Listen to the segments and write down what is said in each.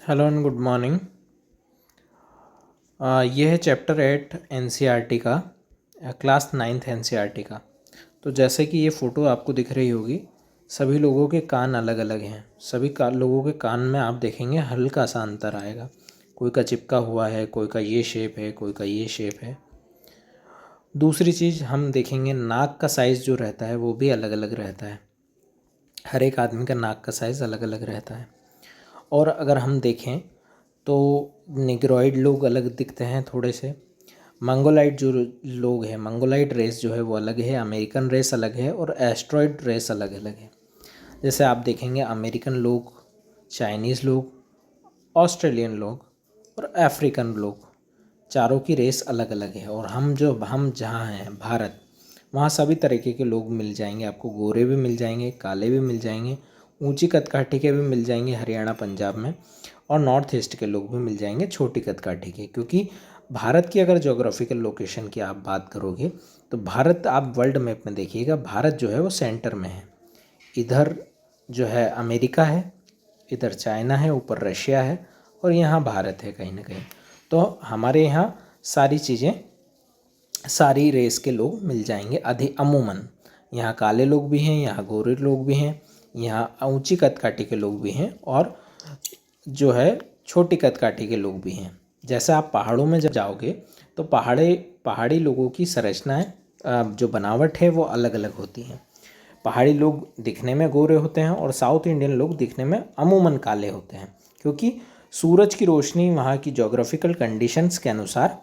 Hello and good morning. ये है chapter 8 NCERT का, क्लास 9th एनसीईआरटी का। तो जैसे कि ये फ़ोटो आपको दिख रही होगी, सभी लोगों के कान अलग अलग हैं। सभी लोगों के कान में आप देखेंगे हल्का सा अंतर आएगा। कोई का चिपका हुआ है, कोई का ये शेप है, कोई का ये शेप है। दूसरी चीज़ हम देखेंगे, नाक का साइज़ जो रहता है वो भी अलग अलग रहता है। हर एक आदमी का नाक का साइज़ अलग अलग रहता है। और अगर हम देखें तो निग्रॉइड लोग अलग दिखते हैं थोड़े से। मंगोलाइट जो लोग हैं, मंगोलाइट रेस जो है वो अलग है, अमेरिकन रेस अलग है और एस्ट्रॉयड रेस अलग अलग है। जैसे आप देखेंगे अमेरिकन लोग, चाइनीज़ लोग, ऑस्ट्रेलियन लोग और अफ्रीकन लोग, चारों की रेस अलग अलग है। और हम जहाँ हैं भारत, वहाँ सभी तरीके के लोग मिल जाएंगे आपको। गोरे भी मिल जाएंगे, काले भी मिल जाएंगे, ऊंची कदकाठी के भी मिल जाएंगे हरियाणा पंजाब में, और नॉर्थ ईस्ट के लोग भी मिल जाएंगे छोटी कदकाठी के। क्योंकि भारत की अगर जोग्राफिकल लोकेशन की आप बात करोगे तो भारत, आप वर्ल्ड मैप में देखिएगा, भारत जो है वो सेंटर में है। इधर जो है अमेरिका है, इधर चाइना है, ऊपर रशिया है और यहाँ भारत है कहीं ना कहीं। तो हमारे यहाँ सारी चीज़ें, सारी रेस के लोग मिल जाएंगे अमूमन। यहाँ काले लोग भी हैं, यहाँ गोरे लोग भी हैं, यहाँ ऊंची कदकाठी के लोग भी हैं और जो है छोटी कदकाठी के लोग भी हैं। जैसे आप पहाड़ों में जब जाओगे तो पहाड़ी लोगों की संरचनाएं, जो बनावट है वो अलग अलग होती हैं। पहाड़ी लोग दिखने में गोरे होते हैं और साउथ इंडियन लोग दिखने में अमूमन काले होते हैं, क्योंकि सूरज की रोशनी वहाँ की जोग्राफिकल कंडीशंस के अनुसार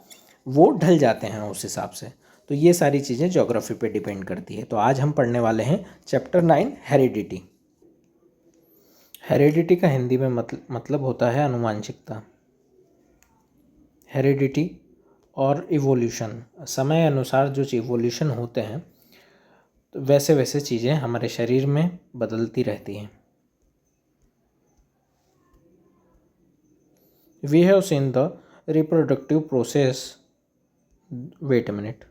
वो ढल जाते हैं उस हिसाब से। तो ये सारी चीज़ें जोग्राफी पे डिपेंड करती है। तो आज हम पढ़ने वाले हैं चैप्टर 9 हेरिडिटी। हेरिडिटी का हिंदी में मतलब होता है आनुवांशिकता। हेरिडिटी और इवोल्यूशन, समय अनुसार जो इवोल्यूशन होते हैं तो वैसे वैसे चीज़ें हमारे शरीर में बदलती रहती हैं। We have seen the reproductive process, wait a minute,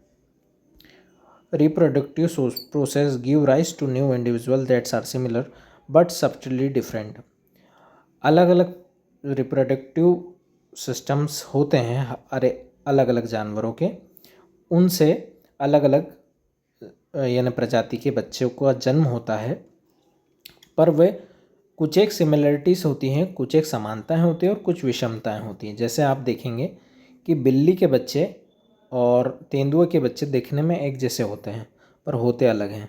reproductive process give rise to new individual that are similar but subtly different। अलग अलग रिप्रोडक्टिव सिस्टम्स होते हैं अरे अलग अलग जानवरों के, उनसे अलग अलग यानी प्रजाति के बच्चों का जन्म होता है, पर वे कुछ एक सिमिलरिटीज़ होती हैं, कुछ एक समानताएं होती हैं और कुछ विषमताएं होती हैं। जैसे आप देखेंगे कि बिल्ली के बच्चे और तेंदुए के बच्चे देखने में एक जैसे होते हैं पर होते अलग हैं।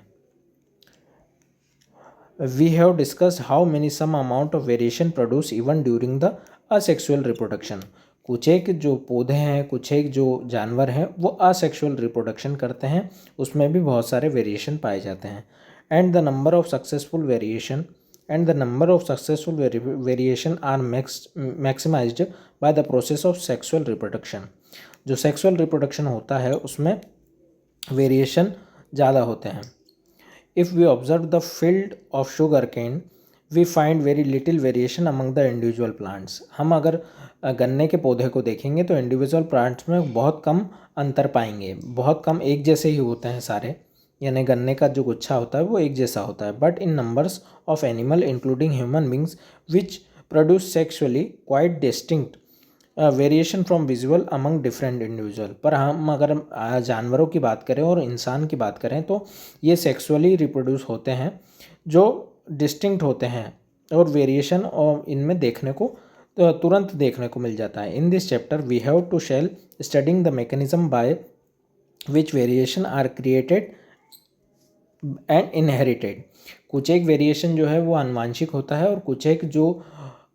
We have discussed how many some amount of variation produce even during the asexual reproduction. कुछ एक जो पौधे हैं, कुछ एक जो जानवर हैं वो असेक्सुअल रिप्रोडक्शन करते हैं, उसमें भी बहुत सारे वेरिएशन पाए जाते हैं। And the number of successful variation are maximised by the process of sexual reproduction. जो सेक्सुअल रिप्रोडक्शन होता है उसमें वेरिएशन ज़्यादा होते हैं। If we observe the field of sugar cane we find very little variation among the individual plants. हम अगर गन्ने के पौधे को देखेंगे तो इंडिविजुअल प्लांट्स में बहुत कम अंतर पाएंगे, बहुत कम एक जैसे ही होते हैं सारे, यानी गन्ने का जो गुच्छा होता है वो एक जैसा होता है। But in numbers of animal including human beings which produce sexually quite distinct variation from visual among different individual. पर हम अगर जानवरों की बात करें और इंसान की बात करें तो ये सेक्सुअली रिप्रोड्यूस होते हैं जो डिस्टिंक्ट होते हैं, और वेरिएशन और इनमें देखने को तुरंत देखने को मिल जाता है। In this chapter we have to shall studying the mechanism by which variation are created and inherited. कुछ एक वेरिएशन जो है वो आनुवांशिक होता है और कुछ एक जो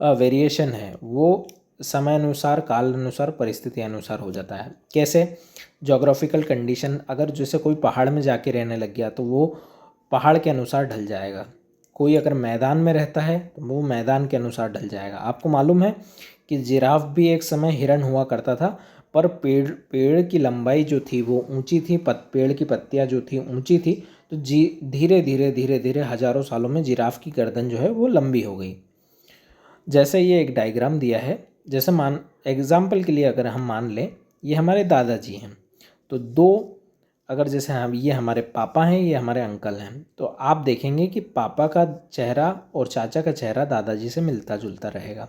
वेरिएशन है वो समय अनुसार, काल अनुसार, परिस्थिति अनुसार हो जाता है। कैसे? जोग्राफिकल कंडीशन, अगर जैसे कोई पहाड़ में जाके रहने लग गया तो वो पहाड़ के अनुसार ढल जाएगा। कोई अगर मैदान में रहता है तो वो मैदान के अनुसार ढल जाएगा। आपको मालूम है कि जिराफ भी एक समय हिरन हुआ करता था, पर पेड़ की लंबाई जो थी वो ऊंची थी, पेड़ की पत्तियां जो थी ऊंची थी, तो धीरे धीरे धीरे धीरे हजारों सालों में जिराफ की गर्दन जो है वो लंबी हो गई। जैसे ये एक डायग्राम दिया है, जैसे एग्जाम्पल के लिए अगर हम मान लें ये हमारे दादाजी हैं, तो दो, अगर जैसे हम, ये हमारे पापा हैं, ये हमारे अंकल हैं, तो आप देखेंगे कि पापा का चेहरा और चाचा का चेहरा दादाजी से मिलता जुलता रहेगा।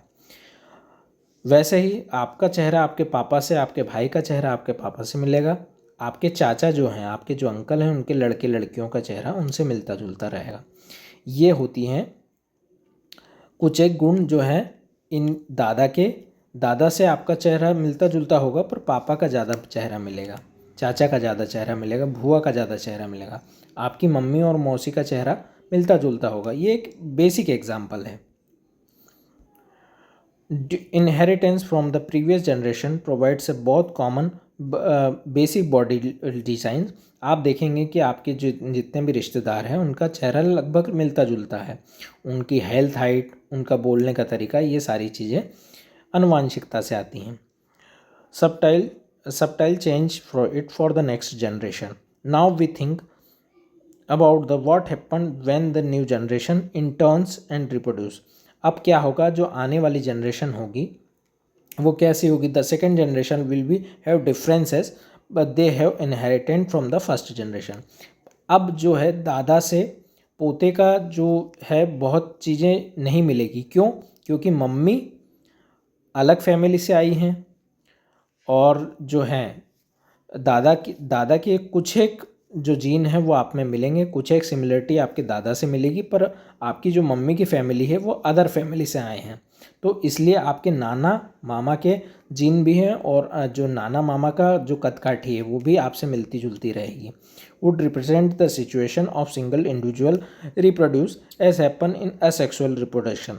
वैसे ही आपका चेहरा आपके पापा से, आपके भाई का चेहरा आपके पापा से मिलेगा, आपके चाचा जो हैं, आपके जो अंकल हैं, उनके लड़के लड़कियों का चेहरा उनसे मिलता जुलता रहेगा। ये होती हैं कुछ एक गुण जो हैं इन दादा से आपका चेहरा मिलता जुलता होगा, पर पापा का ज़्यादा चेहरा मिलेगा, चाचा का ज़्यादा चेहरा मिलेगा, भूआ का ज़्यादा चेहरा मिलेगा, आपकी मम्मी और मौसी का चेहरा मिलता जुलता होगा। ये एक बेसिक एग्जाम्पल है। Inheritance from the previous generation provides a बहुत कॉमन बेसिक बॉडी डिज़ाइन। आप देखेंगे कि आपके जितने भी रिश्तेदार हैं उनका चेहरा लगभग मिलता जुलता है, उनकी हेल्थ, हाइट, उनका बोलने का तरीका, ये सारी चीज़ें आनुवांशिकता से आती हैं। subtle change for the next generation. Now we think about the what happened when the new generation interns and reproduce। अब क्या होगा, जो आने वाली जनरेशन होगी वो कैसी होगी। The second generation will be have differences but they have inherited from the first generation. अब जो है दादा से पोते का जो है बहुत चीज़ें नहीं मिलेगी। क्यों? क्योंकि मम्मी अलग फैमिली से आई हैं और जो हैं दादा के कुछ एक जो जीन है वो आप में मिलेंगे, कुछ एक सिमिलरिटी आपके दादा से मिलेगी, पर आपकी जो मम्मी की फैमिली है वो अदर फैमिली से आए हैं, तो इसलिए आपके नाना मामा के जीन भी हैं और जो नाना मामा का जो कदकाठी है वो भी आपसे मिलती जुलती रहेगी। Would represent the situation of single individual reproduce as happen in asexual reproduction.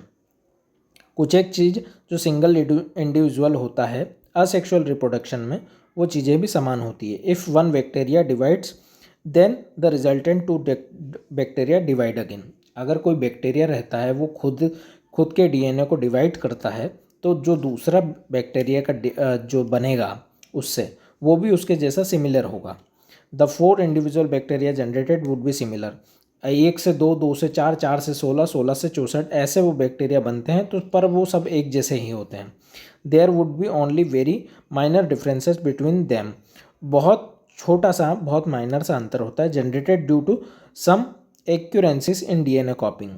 कुछ एक चीज़ जो सिंगल इंडिविजुअल होता है असेक्सुअल रिप्रोडक्शन में, वो चीज़ें भी समान होती है। If one bacteria divides then the resultant two bacteria divide again. अगर कोई बैक्टीरिया रहता है वो खुद के डीएनए को डिवाइड करता है, तो जो दूसरा बैक्टीरिया का जो बनेगा उससे वो भी उसके जैसा सिमिलर होगा। The 4 individual bacteria generated would be similar. 1 से 2, 2 से 4, 4 से 16, 16 से 64 ऐसे वो बैक्टीरिया बनते हैं, तो पर वो सब एक जैसे ही होते हैं। There would be only very minor differences between them. बहुत छोटा सा, बहुत माइनर सा अंतर होता है। Generated due to some accuracies in DNA copying.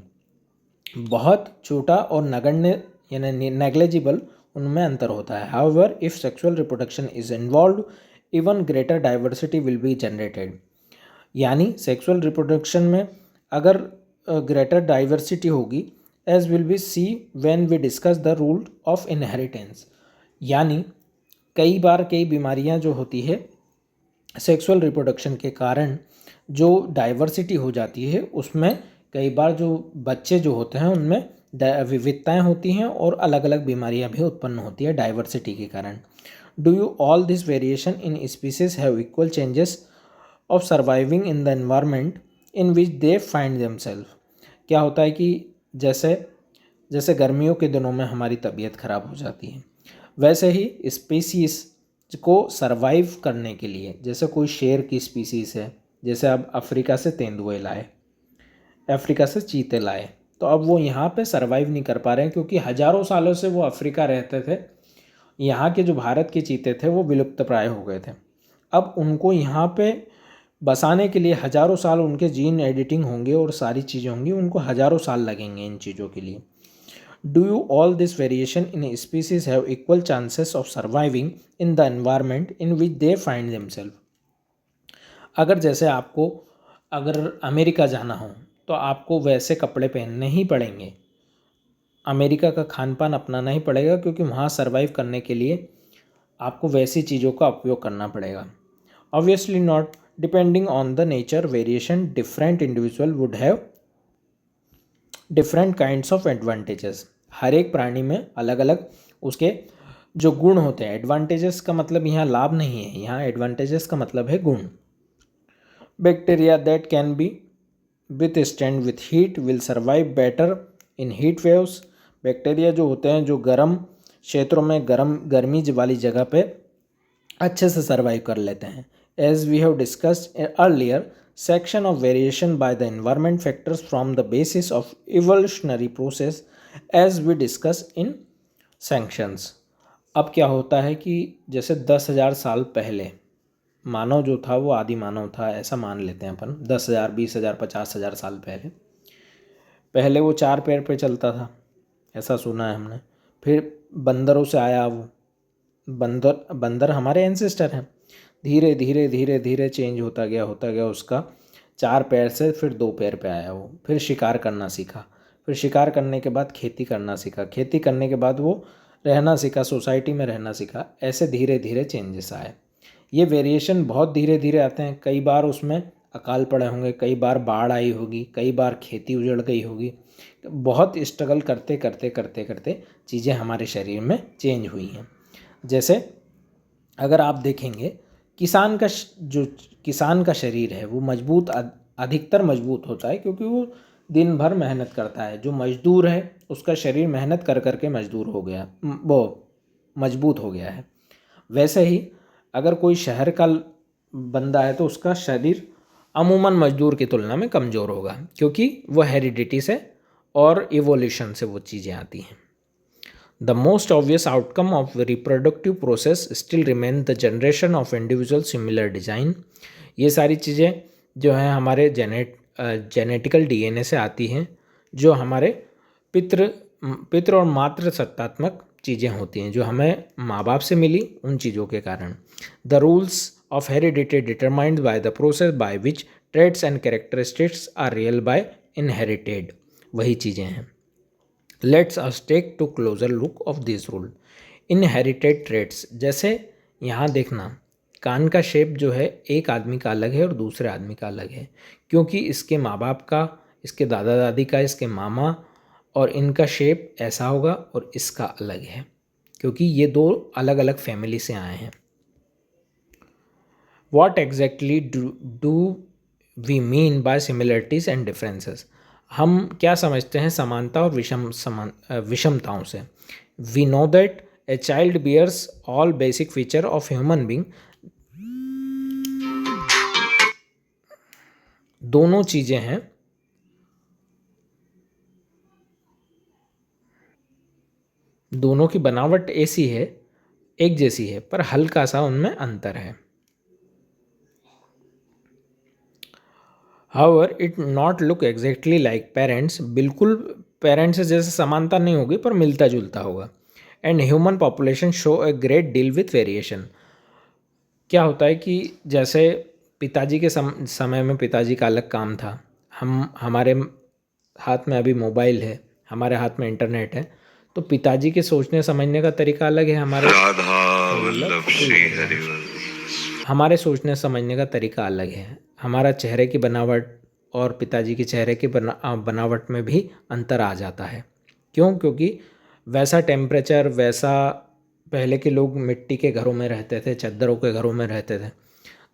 बहुत छोटा और नगण्य यानी नेग्लेजिबल उनमें अंतर होता है। However if sexual reproduction is involve even greater diversity will be generated. यानी सेक्सुअल रिप्रोडक्शन में अगर ग्रेटर डाइवर्सिटी होगी, as will be see when we discuss the rule of inheritance. यानी कई बार कई बीमारियां जो होती है सेक्सुअल रिप्रोडक्शन के कारण जो डाइवर्सिटी हो जाती है, उसमें कई बार जो बच्चे जो होते हैं उनमें विविधताएं होती हैं और अलग अलग बीमारियां भी उत्पन्न होती है डाइवर्सिटी के कारण। Do you all this variation in species have equal changes of surviving in the environment in which they find themself. क्या होता है कि जैसे जैसे गर्मियों के दिनों में हमारी तबीयत ख़राब हो जाती है, वैसे ही स्पीसीज़ को सरवाइव करने के लिए, जैसे कोई शेर की स्पीसीज़ है, जैसे अब अफ्रीका से तेंदुए लाए, अफ्रीका से चीते लाए, तो अब वो यहाँ पे सरवाइव नहीं कर पा रहे हैं क्योंकि हज़ारों सालों से वो अफ्रीका रहते थे। यहाँ के जो भारत के चीते थे वो विलुप्त प्राय हो गए थे। अब उनको यहाँ पे बसाने के लिए हज़ारों साल उनके जीन एडिटिंग होंगे और सारी चीज़ें होंगी, उनको हज़ारों साल लगेंगे इन चीज़ों के लिए। Do you all this variation in species have equal chances of surviving in the environment in which they find themself. अगर जैसे आपको अगर अमेरिका जाना हो तो आपको वैसे कपड़े पहनने ही पड़ेंगे, अमेरिका का खान पान अपनाना ही पड़ेगा, क्योंकि वहाँ सर्वाइव करने के लिए आपको वैसी चीज़ों का उपयोग करना पड़ेगा। Obviously not, depending on the nature variation different individual would have different kinds of advantages. हर एक प्राणी में अलग अलग उसके जो गुण होते हैं। एडवांटेजेस का मतलब यहाँ लाभ नहीं है, यहाँ एडवांटेजेस का मतलब है गुण। Bacteria that can be with stand with heat will survive better in heat waves. Bacteria जो होते हैं जो गर्म क्षेत्रों में गर्मी वाली जगह पे अच्छे से सर्वाइव कर लेते हैं। As we have discussed earlier section of variation by the environment factors from the basis of evolutionary process as we discuss in sanctions। अब क्या होता है कि जैसे 10,000 साल पहले मानव जो था वो आदि मानव था, ऐसा मान लेते हैं अपन। 10,000, 20,000, 50,000 साल पहले वो 4 पैर पे चलता था, ऐसा सुना है हमने। फिर बंदरों से आया वो, बंदर हमारे एंसेस्टर हैं। धीरे धीरे धीरे धीरे चेंज होता गया उसका 4 पैर से फिर 2 पैर पे आया वो। फिर शिकार करना सीखा, फिर शिकार करने के बाद खेती करना सीखा, खेती करने के बाद वो रहना सीखा, सोसाइटी में रहना सीखा। ऐसे धीरे धीरे चेंजेस आए। ये वेरिएशन बहुत धीरे धीरे आते हैं। कई बार उसमें अकाल पड़े होंगे, कई बार बाढ़ आई होगी, कई बार खेती उजड़ गई होगी। बहुत स्ट्रगल करते करते करते करते चीज़ें हमारे शरीर में चेंज हुई हैं। जैसे अगर आप देखेंगे जो किसान का शरीर है वो मजबूत, अधिकतर मजबूत होता है क्योंकि वो दिन भर मेहनत करता है। जो मजदूर है उसका शरीर मेहनत कर कर के मजदूर हो गया, वो मजबूत हो गया है। वैसे ही अगर कोई शहर का बंदा है तो उसका शरीर अमूमन मजदूर की तुलना में कमज़ोर होगा, क्योंकि वो हेरिडिटी से और इवोल्यूशन से वो चीज़ें आती हैं। The most obvious outcome of the reproductive process still remain the generation of individual similar design। ये सारी चीज़ें जो हैं हमारे जेनेटिकल डीएनए से आती हैं, जो हमारे पितृ और मातृ सत्तात्मक चीज़ें होती हैं जो हमें माँ बाप से मिली उन चीज़ों के कारण। The rules of heredity determined by the process by which traits and characteristics are real by inherited, वही चीज़ें हैं। Let's us take to closer look of this rule. Inherited traits, जैसे यहाँ देखना कान का शेप जो है एक आदमी का अलग है और दूसरे आदमी का अलग है, क्योंकि इसके माँ बाप का, इसके दादा दादी का, इसके मामा और इनका शेप ऐसा होगा और इसका अलग है, क्योंकि ये 2 अलग अलग फैमिली से आए हैं। What exactly do we mean by similarities and differences? हम क्या समझते हैं समानता और विषमताओं से? We know that a child bears all basic feature of human being। दोनों चीज़ें हैं, दोनों की बनावट ऐसी है, एक जैसी है, पर हल्का सा उनमें अंतर है। However, it not look exactly like parents। बिल्कुल पेरेंट्स से जैसे समानता नहीं होगी पर मिलता जुलता होगा। And human population show a great deal with variation. क्या होता है कि जैसे पिताजी के समय में पिताजी का अलग काम था, हमारे हाथ में अभी मोबाइल है, हमारे हाथ में इंटरनेट है, तो पिताजी के सोचने समझने का तरीका अलग है, हमारे सोचने समझने का तरीका अलग है। हमारा चेहरे की बनावट और पिताजी के चेहरे की बनावट में भी अंतर आ जाता है। क्यों? क्योंकि वैसा टेम्परेचर, वैसा पहले के लोग मिट्टी के घरों में रहते थे, चद्दरों के घरों में रहते थे,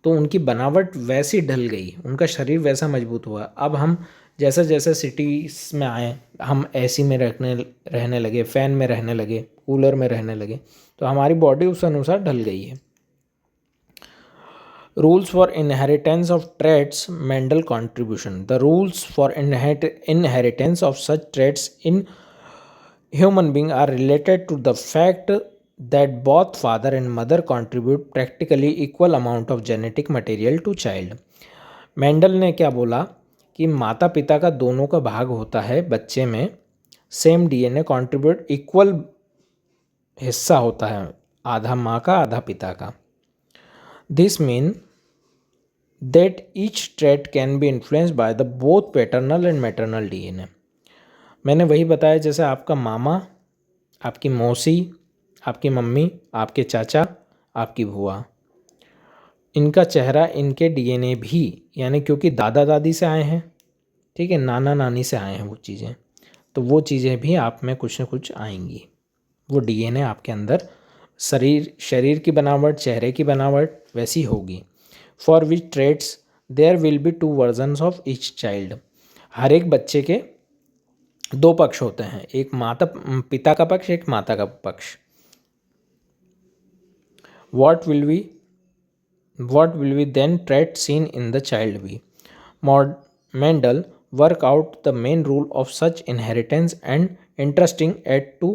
तो उनकी बनावट वैसी ढल गई, उनका शरीर वैसा मजबूत हुआ। अब हम जैसे जैसे सिटीज़ में आए, हम एसी में रहने लगे, फ़ैन में रहने लगे, कूलर में रहने लगे, तो हमारी बॉडी उस अनुसार ढल गई है। Rules for inheritance of traits, Mendel contribution। The rules for inheritance of such traits in human being are related to the fact that both father and mother contribute practically equal amount of genetic material to child। Mendel ने क्या बोला कि माता पिता का दोनों का भाग होता है बच्चे में, सेम डीएनए कंट्रीब्यूट, इक्वल हिस्सा होता है, आधा माँ का आधा पिता का। This mean that each trait can be influenced by the both paternal and maternal DNA। मैंने वही बताया, जैसे आपका मामा, आपकी मौसी, आपकी मम्मी, आपके चाचा, आपकी बुआ, इनका चेहरा, इनके डीएनए भी, यानी क्योंकि दादा दादी से आए हैं, ठीक है, नाना नानी से आए हैं वो चीज़ें, तो वो चीज़ें भी आप में कुछ न कुछ आएंगी। वो डीएनए आपके अंदर शरीर की बनावट, चेहरे की बनावट वैसी होगी। For which traits there will be 2 versions of each child. हर एक बच्चे के 2 पक्ष होते हैं, एक पिता का पक्ष, एक माता का पक्ष। What will we then trait seen in the child be? Mendel work out the main rule of such inheritance, and interesting at to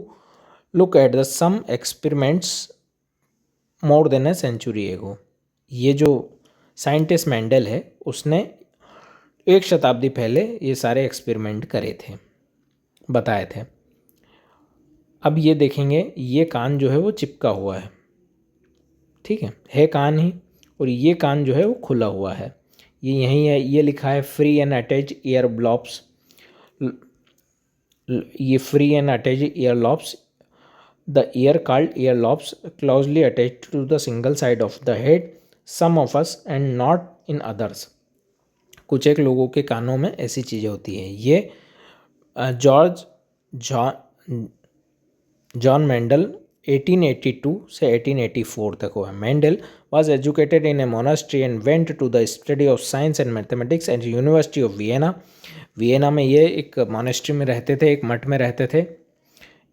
look at the some experiments more than a century ago। ये जो scientist Mendel है उसने 1 शताब्दी पहले ये सारे experiment करे थे, बताए थे। अब ये देखेंगे ये कान जो है वो चिपका हुआ है, ठीक है कान ही, और ये कान जो है वो खुला हुआ है, ये यहीं है, ये लिखा है free and attach ear lobes, ये free and attach ear lobes, the ear called ear lobes closely attached to the single side of the head, some of us and not in others. कुछ एक लोगों के कानों में ऐसी चीज़ें होती है। ये जॉर्ज जॉन मेंडल 1882 से 1884 तक हुआ। Mendel was educated in a monastery and went to the study of science and mathematics at University of Vienna। Vienna में ये एक मोनेस्ट्री में रहते थे, एक मठ में रहते थे,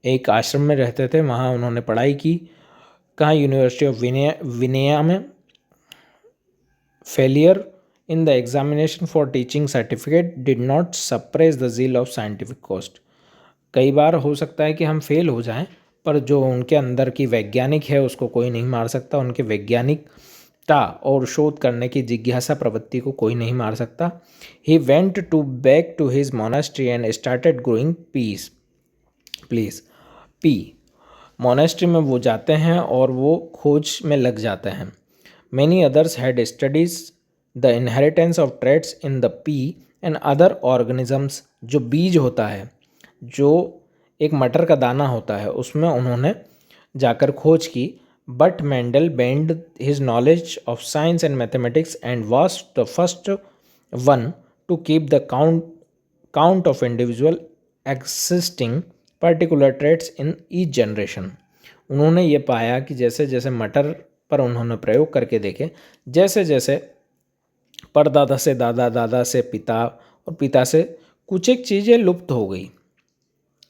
एक आश्रम में रहते थे, वहाँ उन्होंने पढ़ाई की। कहाँ? यूनिवर्सिटी ऑफ विनिया में। Failure in the examination for teaching certificate did not suppress the zeal of scientific cost. कई बार हो सकता है कि हम फेल हो जाएं, पर जो उनके अंदर की वैज्ञानिक है उसको कोई नहीं मार सकता, उनके वैज्ञानिकता और शोध करने की जिज्ञासा प्रवृत्ति को कोई नहीं मार सकता। He went to back to his monastery and started growing peas pea. Monastery में वो जाते हैं और वो खोज में लग जाते हैं। Many others had studies the inheritance of traits in the P and other organisms. जो बीज होता है, जो एक मटर का दाना होता है, उसमें उन्होंने जाकर खोज की। But Mendel bend his knowledge of science and mathematics and was the first one two keep the count of individual existing particular traits in each generation. उन्होंने ये पाया कि जैसे जैसे मटर पर उन्होंने प्रयोग करके देखे, जैसे जैसे परदादा से दादा, दादा से पिता और पिता से कुछ एक चीज़ें लुप्त हो गई।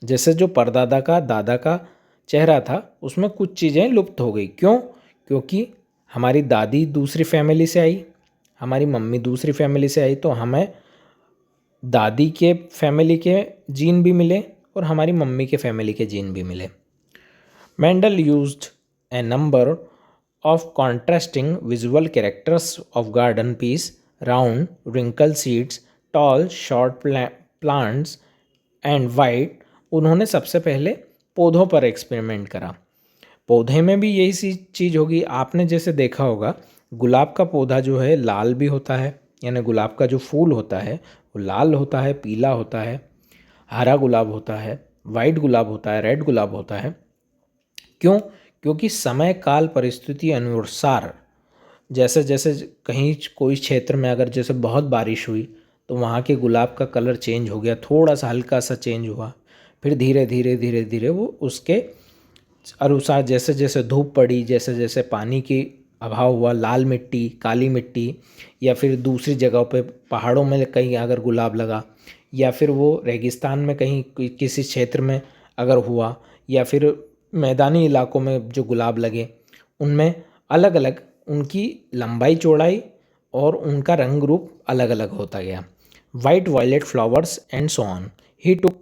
जैसे जो परदादा का, दादा का चेहरा था उसमें कुछ चीज़ें लुप्त हो गई। क्यों? क्योंकि हमारी दादी दूसरी फैमिली से आई, हमारी मम्मी दूसरी फैमिली से आई, तो हमें दादी के फैमिली के जीन भी मिले और हमारी मम्मी के फैमिली के जीन भी मिले। Mendel used A number of contrasting visual characters of garden peas, round, wrinkled seeds, tall, short plants and white। उन्होंने सबसे पहले पौधों पर एक्सपेरिमेंट करा। पौधे में भी यही सी चीज़ होगी। आपने जैसे देखा होगा गुलाब का पौधा जो है लाल भी होता है, यानी गुलाब का जो फूल होता है वो लाल होता है, पीला होता है, हरा गुलाब होता है, वाइट गुलाब होता है, रेड गुलाब होता है। क्यों? क्योंकि समय काल परिस्थिति अनुसार जैसे जैसे कहीं कोई क्षेत्र में अगर जैसे बहुत बारिश हुई तो वहाँ के गुलाब का कलर चेंज हो गया, थोड़ा सा हल्का सा चेंज हुआ, फिर धीरे धीरे धीरे धीरे वो उसके अनुसार जैसे जैसे धूप पड़ी, जैसे जैसे पानी की अभाव हुआ, लाल मिट्टी, काली मिट्टी, या फिर दूसरी जगहों पे पहाड़ों में कहीं अगर गुलाब लगा, या फिर वो रेगिस्तान में कहीं किसी क्षेत्र में अगर हुआ, या फिर मैदानी इलाकों में जो गुलाब लगे, उनमें अलग अलग उनकी लंबाई चौड़ाई और उनका रंग रूप अलग अलग होता गया। White violet flowers and so on. He took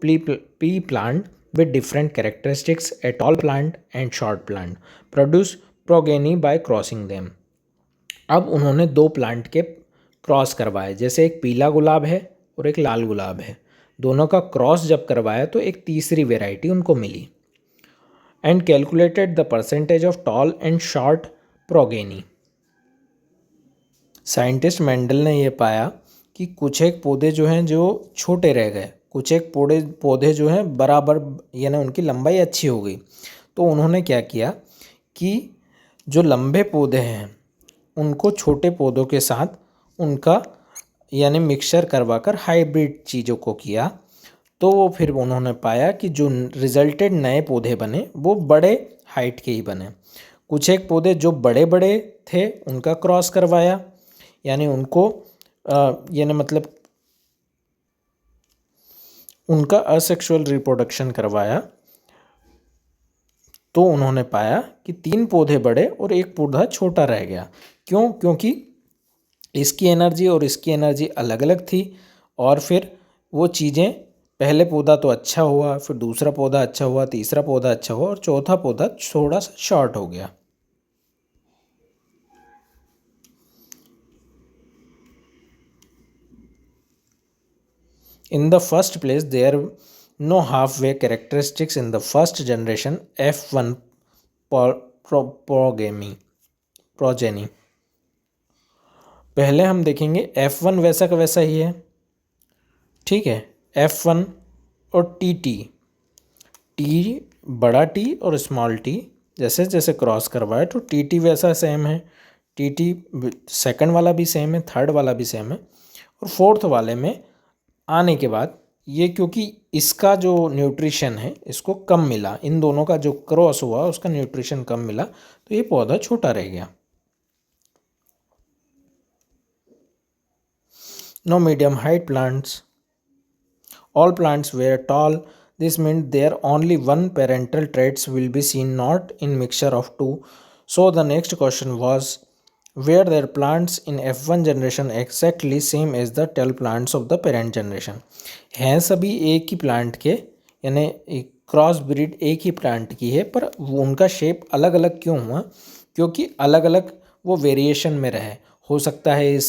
pea plant with different characteristics, a tall plant and short plant, produce progeny by crossing them। अब उन्होंने दो प्लांट के क्रॉस करवाए, जैसे एक पीला गुलाब है और एक लाल गुलाब है, दोनों का क्रॉस जब करवाया तो एक तीसरी वेराइटी उनको मिली। And calculated the percentage of tall and short progeny. Scientist Mendel ने यह पाया कि कुछ एक पौधे जो हैं जो छोटे रह गए, कुछ एक पौधे जो हैं बराबर, यानी उनकी लंबाई अच्छी हो गई। तो उन्होंने क्या किया कि जो लंबे पौधे हैं उनको छोटे पौधों के साथ उनका यानी मिक्सचर करवाकर हाइब्रिड चीज़ों को किया। तो वो फिर उन्होंने पाया कि जो रिजल्टेड नए पौधे बने वो बड़े हाइट के ही बने। कुछ एक पौधे जो बड़े बड़े थे उनका क्रॉस करवाया, यानी उनको यानी मतलब उनका असेक्सुअल रिप्रोडक्शन करवाया। तो उन्होंने पाया कि 3 पौधे बड़े और एक पौधा छोटा रह गया। क्यों? क्योंकि इसकी एनर्जी और इसकी एनर्जी अलग अलग थी। और फिर वो चीज़ें, पहले पौधा तो अच्छा हुआ, फिर दूसरा पौधा अच्छा हुआ, तीसरा पौधा अच्छा हुआ और चौथा पौधा थोड़ा सा शॉर्ट हो गया। In the first place, there no half way characteristics in the first generation F1 progeny. पहले हम देखेंगे F1 वैसा का वैसा ही है, ठीक है। F1 और टी बड़ा टी और स्मॉल टी जैसे जैसे क्रॉस करवाए तो टी वैसा सेम है, टी सेकंड वाला भी सेम है, थर्ड वाला भी सेम है, और फोर्थ वाले में आने के बाद ये क्योंकि इसका जो न्यूट्रिशन है इसको कम मिला, इन दोनों का जो क्रॉस हुआ उसका न्यूट्रिशन कम मिला, तो ये पौधा छोटा रह गया। No medium height plants. All plants were tall. This meant there only one parental traits will be seen, not in mixture of two. So the next question was, were there plants in F1 generation exactly same as the tall plants of the parent generation? हैं सभी एक ही plant के, यानी cross breed एक ही plant की है, पर वो उनका शेप अलग अलग क्यों हुआ? क्योंकि अलग अलग वो वेरिएशन में रहे। हो सकता है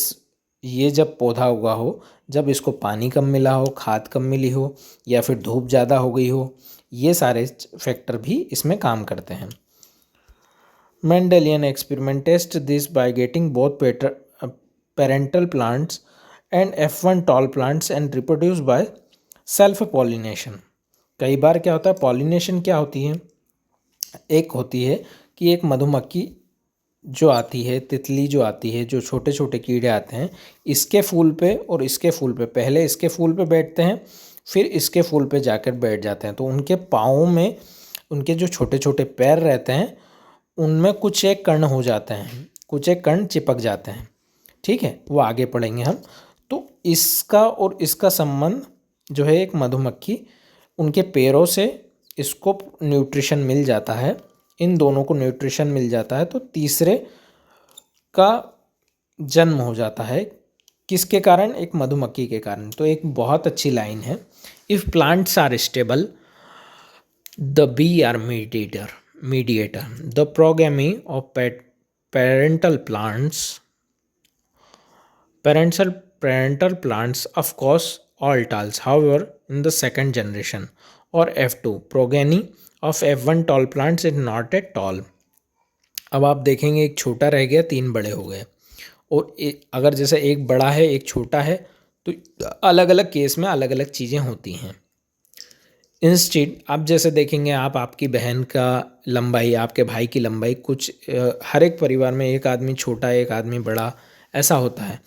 ये जब पौधा उगा हो, जब इसको पानी कम मिला हो, खाद कम मिली हो, या फिर धूप ज़्यादा हो गई हो, ये सारे फैक्टर भी इसमें काम करते हैं। Mendelian experiment test this by getting both parental plants and F1 tall plants and reproduce by self pollination। कई बार क्या होता है, पॉलिनेशन क्या होती है, एक होती है कि एक मधुमक्खी जो आती है, तितली जो आती है, जो छोटे छोटे कीड़े आते हैं इसके फूल पे और इसके फूल पे, पहले इसके फूल पे बैठते हैं फिर इसके फूल पे जाकर बैठ जाते हैं, तो उनके पाँवों में उनके जो छोटे छोटे पैर रहते हैं उनमें कुछ एक कण हो जाते हैं, कुछ एक कण चिपक जाते हैं, ठीक है, वो आगे पढ़ेंगे हम। तो इसका और इसका संबंध जो है, एक मधुमक्खी उनके पैरों से इसको न्यूट्रिशन मिल जाता है, इन दोनों को न्यूट्रिशन मिल जाता है, तो तीसरे का जन्म हो जाता है। किसके कारण? एक मधुमक्खी के कारण। तो एक बहुत अच्छी लाइन है, if plants are stable the be are mediator the progamy of parental plants of course all tall, however in the second generation or F2 progeny of F1 tall plants is not at tall। अब आप देखेंगे एक छोटा रह गया, तीन बड़े हो गए, और अगर जैसे एक बड़ा है एक छोटा है तो अलग अलग केस में अलग अलग चीज़ें होती हैं। इंस्टेड आप जैसे देखेंगे, आप आपकी बहन का लंबाई, आपके भाई की लंबाई, कुछ हर एक परिवार में एक आदमी छोटा एक आदमी बड़ा ऐसा होता है।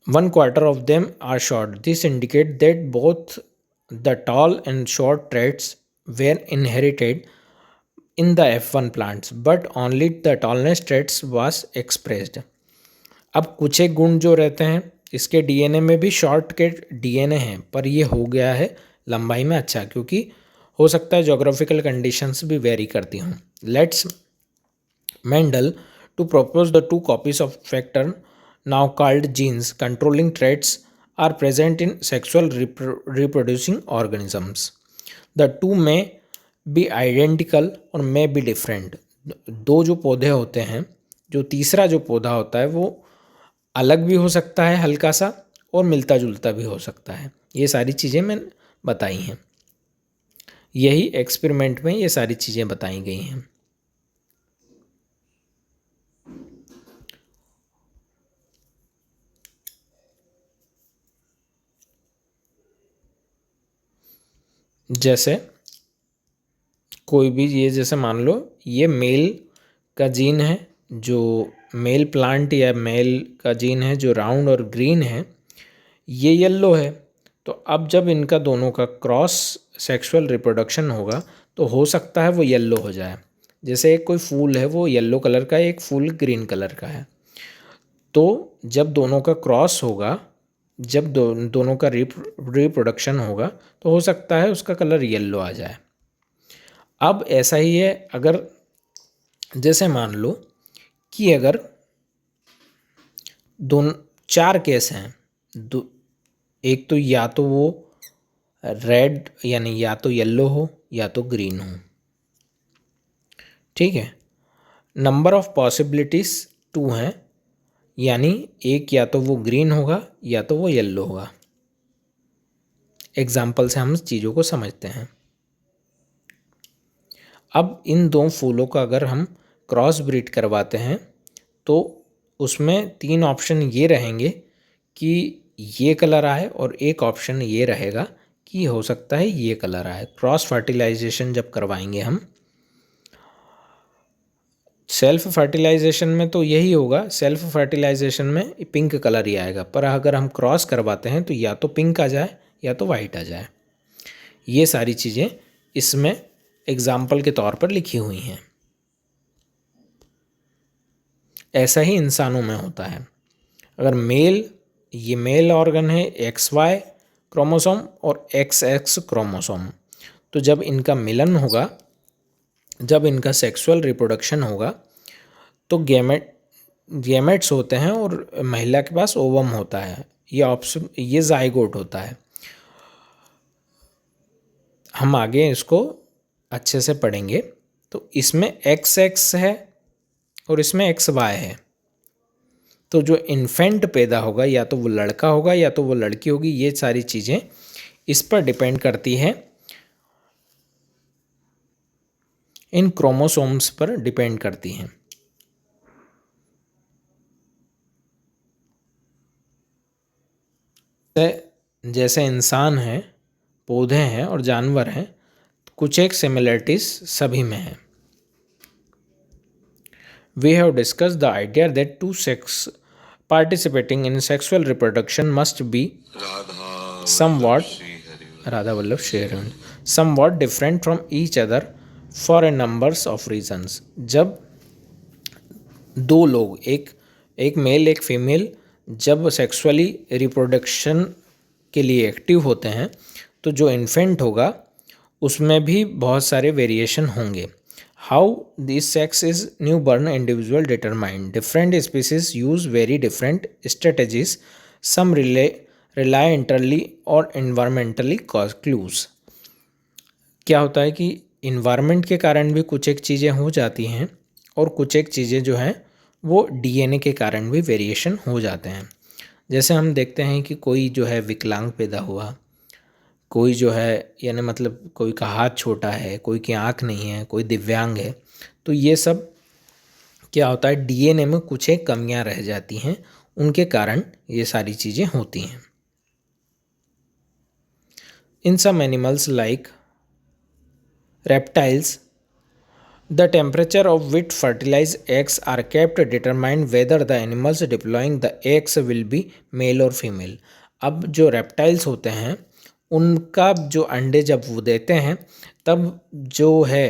1/4 of them are short. This indicate that both the tall and short traits were inherited in the F1 plants, but only the tallness traits was expressed। अब कुछ एक गुण जो रहते हैं इसके डीएनए में भी शॉर्ट के डीएनए हैं, पर ये हो गया है लंबाई में अच्छा, क्योंकि हो सकता है जोग्राफिकल कंडीशंस भी वेरी करती हूँ। Let's Mendel to propose the 2 copies of factor now called genes controlling traits are present in sexual reproducing organisms। The two may be identical or may be different। दो जो पौधे होते हैं, जो तीसरा जो पौधा होता है वो अलग भी हो सकता है हल्का सा, और मिलता जुलता भी हो सकता है। ये सारी चीज़ें मैं बताई हैं, यही एक्सपेरिमेंट में ये सारी चीज़ें बताई गई हैं। जैसे कोई भी, ये जैसे मान लो ये मेल का जीन है, जो मेल प्लांट या मेल का जीन है जो राउंड और ग्रीन है, ये येलो है। तो अब जब इनका दोनों का क्रॉस सेक्सुअल रिप्रोडक्शन होगा तो हो सकता है वो येलो हो जाए। जैसे एक कोई फूल है वो येलो कलर का है, एक फूल ग्रीन कलर का है, तो जब दोनों का क्रॉस होगा, जब दोनों का रिप्रोडक्शन होगा तो हो सकता है उसका कलर येलो आ जाए। अब ऐसा ही है, अगर जैसे मान लो कि अगर दोनों 4 केस हैं, एक तो या तो वो रेड यानी या तो येलो हो या तो ग्रीन हो, ठीक है। नंबर ऑफ पॉसिबिलिटीज़ 2 हैं, यानी एक या तो वो ग्रीन होगा या तो वो येलो होगा। एग्जाम्पल से हम चीज़ों को समझते हैं। अब इन दो फूलों का अगर हम क्रॉस ब्रीड करवाते हैं तो उसमें 3 ऑप्शन ये रहेंगे कि ये कलर आए और एक ऑप्शन ये रहेगा कि हो सकता है ये कलर आए। क्रॉस फर्टिलाइजेशन जब करवाएंगे हम, सेल्फ फर्टिलाइजेशन में तो यही होगा, सेल्फ फर्टिलाइजेशन में पिंक कलर ही आएगा, पर अगर हम क्रॉस करवाते हैं तो या तो पिंक आ जाए या तो वाइट आ जाए। ये सारी चीज़ें इसमें एग्जाम्पल के तौर पर लिखी हुई हैं। ऐसा ही इंसानों में होता है। अगर ये मेल ऑर्गन है XY क्रोमोसोम और XX क्रोमोसोम, तो जब इनका मिलन होगा, जब इनका सेक्सुअल रिप्रोडक्शन होगा तो गैमेट्स होते हैं और महिला के पास ओवम होता है, ये जाइगोट होता है। हम आगे इसको अच्छे से पढ़ेंगे। तो इसमें XX है और इसमें XY है। तो जो इन्फेंट पैदा होगा या तो वो लड़का होगा या तो वो लड़की होगी। ये सारी चीज़ें इस पर डिपेंड करती है, इन क्रोमोसोम्स पर डिपेंड करती हैं। जैसे इंसान हैं, पौधे हैं और जानवर हैं, कुछ एक सिमिलरिटीज सभी में है। We have discussed the idea that two sex participating in sexual reproduction must be somewhat Radha Vallabh Shri Harivansh, somewhat different from each other for a numbers of reasons। जब दो लोग, एक मेल एक female, जब sexually reproduction के लिए active होते हैं तो जो इन्फेंट होगा उसमें भी बहुत सारे वेरिएशन होंगे। How this sex is newborn individual determined. Different species use very different strategies. Some rely entirely or environmentally cause clues। क्या होता है कि इन्वायरमेंट के कारण भी कुछ एक चीज़ें हो जाती हैं और कुछ एक चीज़ें जो हैं वो DNA के कारण भी वेरिएशन हो जाते हैं। जैसे हम देखते हैं कि कोई जो है विकलांग पैदा हुआ, कोई जो है यानी मतलब कोई का हाथ छोटा है, कोई की आँख नहीं है, कोई दिव्यांग है, तो ये सब क्या होता है, DNA में कुछ एक कमियां रह जाती हैं, उनके कारण ये सारी चीज़ें होती हैं। In some animals like reptiles, the temperature of which fertilized eggs are kept determine whether the animals deploying the eggs will be male or female। अब जो रेप्टाइल्स होते हैं उनका जो अंडे जब वो देते हैं तब जो है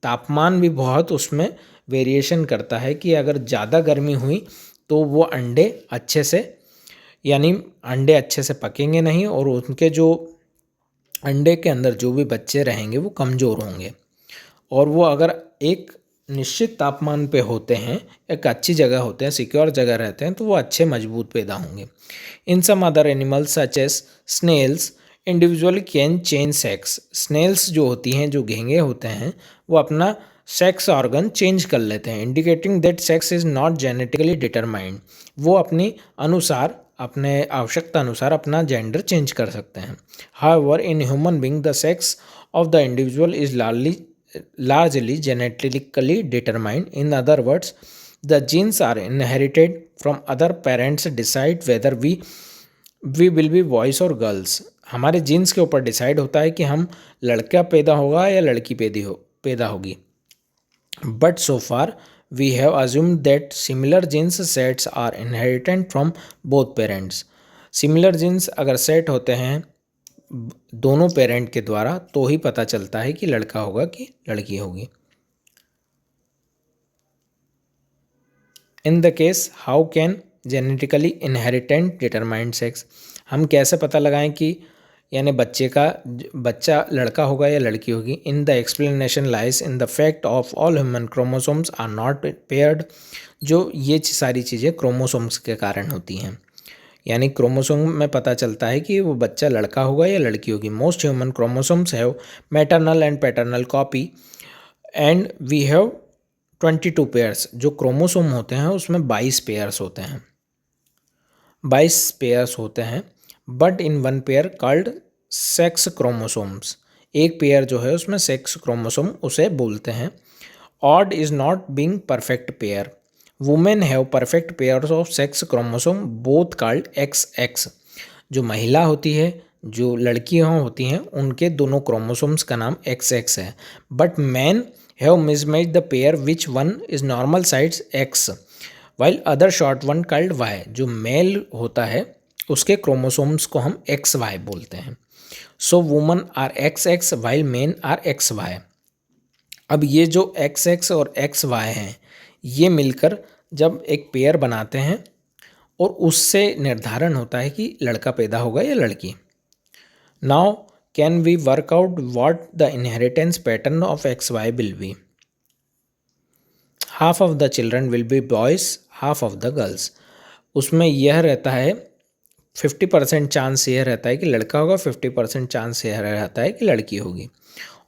तापमान भी बहुत उसमें वेरिएशन करता है कि अगर ज़्यादा गर्मी हुई तो वो अंडे अच्छे से, यानी अंडे अच्छे से पकेंगे नहीं और उनके जो अंडे के अंदर जो भी बच्चे रहेंगे वो कमज़ोर होंगे। और वो अगर एक निश्चित तापमान पे होते हैं, एक अच्छी जगह होते हैं, सिक्योर जगह रहते हैं, तो वो अच्छे मजबूत पैदा होंगे। In some other animals such as snails individually can change sex. Snails जो होती हैं, जो घेंगे होते हैं, वो अपना सेक्स ऑर्गन चेंज कर लेते हैं, indicating that sex is not genetically determined. वो अपनी अनुसार, अपने आवश्यकता अनुसार अपना जेंडर चेंज कर सकते हैं। However in human being the sex of the individual is largely genetically determined. In other words, the genes are inherited from other parents decide whether we will be boys or girls। हमारे jeans के ऊपर decide होता है कि हम लड़का पैदा होगा या लड़की पैदा होगी। But so far we have assumed that similar genes sets are inherited from both parents। Similar genes अगर सेट होते हैं दोनों पेरेंट के द्वारा तो ही पता चलता है कि लड़का होगा कि लड़की होगी। In the case how can genetically inherent determined sex. हम कैसे पता लगाएं कि यानी बच्चा लड़का होगा या लड़की होगी। In the explanation lies in the fact of all human chromosomes are not paired. जो ये सारी चीज़ें क्रोमोसोम्स के कारण होती हैं, यानी क्रोमोसोम में पता चलता है कि वो बच्चा लड़का होगा या लड़की होगी। Most human chromosomes have maternal and paternal copy and we have 22 pairs. जो क्रोमोसोम होते हैं उसमें 22 पेयर्स होते हैं, 22 पेयर्स होते हैं। But in one pair called sex chromosomes, एक पेयर जो है उसमें सेक्स क्रोमोसोम उसे बोलते हैं। Odd is not being perfect pair, women have perfect pairs of sex chromosome both called XX। जो महिला होती है, जो लड़कियां होती हैं, उनके दोनों क्रोमोसोम्स का नाम XX है। But man have mismatch the pair which one is normal sides X while other short one called Y। जो मेल होता है उसके क्रोमोसोम्स को हम XY बोलते हैं। So woman are XX while men are XY। अब ये जो XX और XY हैं, ये मिलकर जब एक पेयर बनाते हैं और उससे निर्धारण होता है कि लड़का पैदा होगा या लड़की। Now can we work out what the inheritance pattern of XY will be. Half of the children will be boys, half of the girls. उसमें यह रहता है 50% चांस यह रहता है कि लड़का होगा, 50% चांस यह रहता है कि लड़की होगी।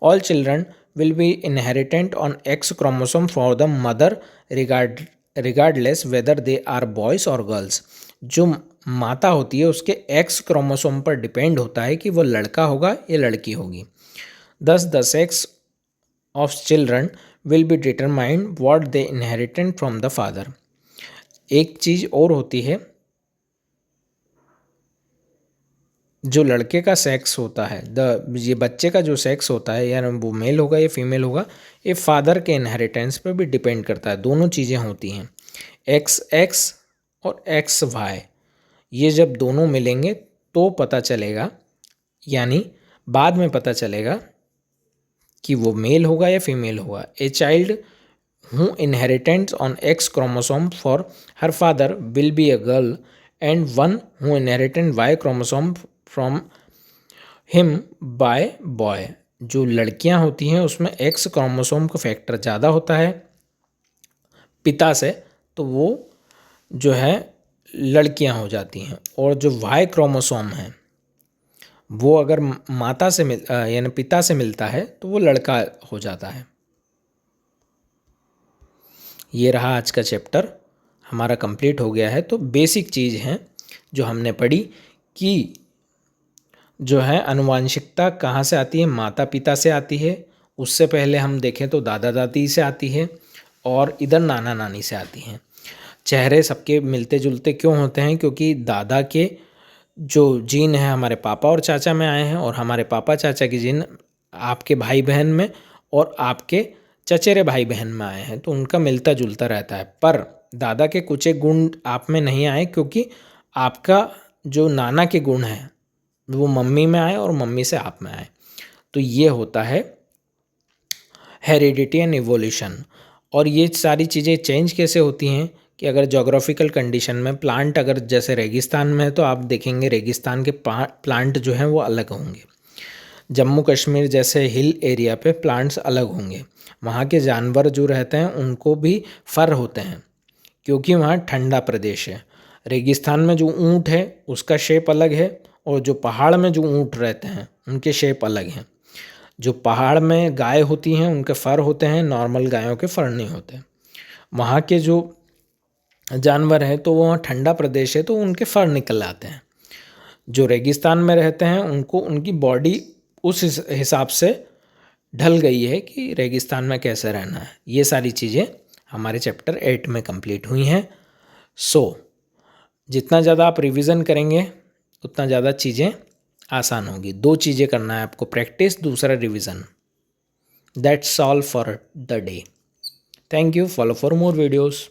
All children will be inheritant on X chromosome for the mother regardless whether they are boys और गर्ल्स। जो माता होती है उसके X क्रोमोसोम पर डिपेंड होता है कि वो लड़का होगा या लड़की होगी। दस the sex of children will be determined what they inherited from the father. एक चीज़ और होती है, जो लड़के का सेक्स होता है, ये बच्चे का जो सेक्स होता है, यानी वो मेल होगा या फीमेल होगा, ये फादर के इनहेरिटेंस पर भी डिपेंड करता है। दोनों चीज़ें होती हैं, XX और XY। ये जब दोनों मिलेंगे तो पता चलेगा, यानी बाद में पता चलेगा कि वो मेल होगा या फीमेल होगा। A child who inherits on X chromosome for her father will be a girl, and one who inherits Y chromosome from him by boy। जो लड़कियां होती हैं उसमें X क्रोमोसोम का फैक्टर ज़्यादा होता है पिता से, तो वो जो है लड़कियां हो जाती हैं। और जो Y क्रोमोसोम है वो अगर माता से यानी पिता से मिलता है तो वो लड़का हो जाता है। ये रहा आज का चैप्टर, हमारा कंप्लीट हो गया है। तो बेसिक चीज़ हैं जो हमने पढ़ी कि जो है आनुवांशिकता कहाँ से आती है, माता पिता से आती है। उससे पहले हम देखें तो दादा दादी से आती है, और इधर नाना नानी से आती हैं। चेहरे सबके मिलते जुलते क्यों होते हैं? क्योंकि दादा के जो जीन है हमारे पापा और चाचा में आए हैं, और हमारे पापा चाचा की जीन आपके भाई बहन में और आपके चचेरे भाई बहन में आए हैं, तो उनका मिलता जुलता रहता है। पर दादा के कुछ एक गुण आप में नहीं आए, क्योंकि आपका जो नाना के गुण हैं वो मम्मी में आए और मम्मी से आप में आए। तो ये होता है हेरिडिटी एंड इवोल्यूशन। और ये सारी चीज़ें चेंज कैसे होती हैं कि अगर जोग्राफिकल कंडीशन में प्लांट अगर जैसे रेगिस्तान में है तो आप देखेंगे रेगिस्तान के प्लांट जो हैं वो अलग होंगे। जम्मू कश्मीर जैसे हिल एरिया पे प्लांट्स अलग होंगे। वहाँ के जानवर जो रहते हैं उनको भी फर होते हैं, क्योंकि वहाँ ठंडा प्रदेश है। रेगिस्तान में जो ऊँट है उसका शेप अलग है, और जो पहाड़ में जो ऊँट रहते हैं उनके शेप अलग हैं। जो पहाड़ में गाय होती हैं उनके फर होते हैं, नॉर्मल गायों के फर नहीं होते। वहाँ के जो जानवर हैं तो वहाँ ठंडा प्रदेश है तो उनके फर निकल आते हैं। जो रेगिस्तान में रहते हैं उनको उनकी बॉडी उस हिसाब से ढल गई है कि रेगिस्तान में कैसे रहना है। ये सारी चीज़ें हमारे चैप्टर 8 में कंप्लीट हुई हैं। जितना ज़्यादा आप रिवीजन करेंगे उतना ज़्यादा चीज़ें आसान होगी। 2 चीज़ें करना है आपको, प्रैक्टिस, दूसरा revision. That's all for the day. Thank you. Follow for more videos.